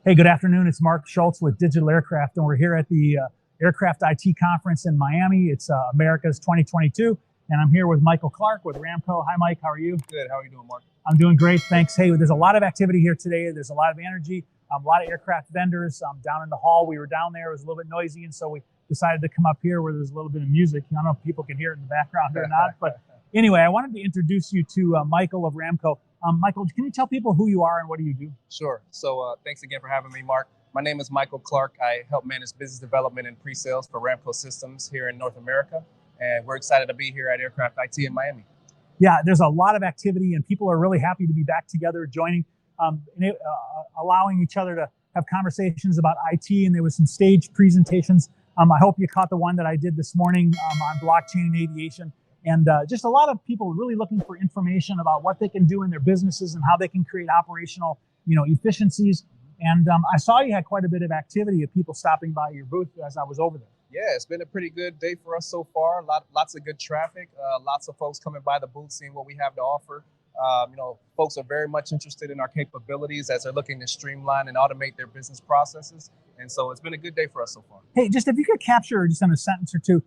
Hey, good afternoon. It's Mark Schultz with DigitalAircraft, and we're here at the Aircraft IT Conference in Miami. It's America's 2022, and I'm here with Michael Clark with Ramco. Hi, Mike. How are you? Good. How are you doing, Mark? I'm doing great. Thanks. Hey, there's a lot of activity here today. There's a lot of energy, a lot of aircraft vendors down in the hall. We were down there. It was a little bit noisy, and so we decided to come up here where there's a little bit of music. I don't know if people can hear it in the background or not, but anyway, I wanted to introduce you to Michael of Ramco. Michael, can you tell people who you are and what do you do? Sure. So thanks again for having me, Mark. My name is Michael Clark. I help manage business development and pre-sales for Ramco Systems here in North America. And we're excited to be here at Aircraft IT in Miami. Yeah, there's a lot of activity and people are really happy to be back together, joining, allowing each other to have conversations about IT. And there was some stage presentations. I hope you caught the one that I did this morning on blockchain and aviation. And just a lot of people really looking for information about what they can do in their businesses and how they can create operational, efficiencies. And I saw you had quite a bit of activity of people stopping by your booth as I was over there. Yeah, it's been a pretty good day for us so far. Lots of good traffic, lots of folks coming by the booth, seeing what we have to offer. Folks are very much interested in our capabilities as they're looking to streamline and automate their business processes. And so it's been a good day for us so far. Hey, just if you could capture just in a sentence or two,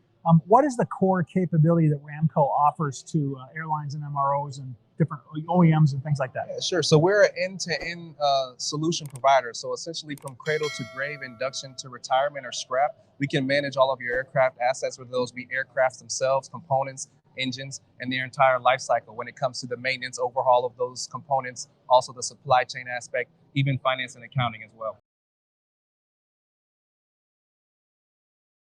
what is the core capability that Ramco offers to airlines and MROs and different OEMs and things like that? Yeah, sure. So we're an end-to-end solution provider. So essentially from cradle to grave, induction to retirement or scrap, we can manage all of your aircraft assets, whether those be aircrafts themselves, components, engines, and their entire life cycle when it comes to the maintenance, overhaul of those components, also the supply chain aspect, even finance and accounting as well.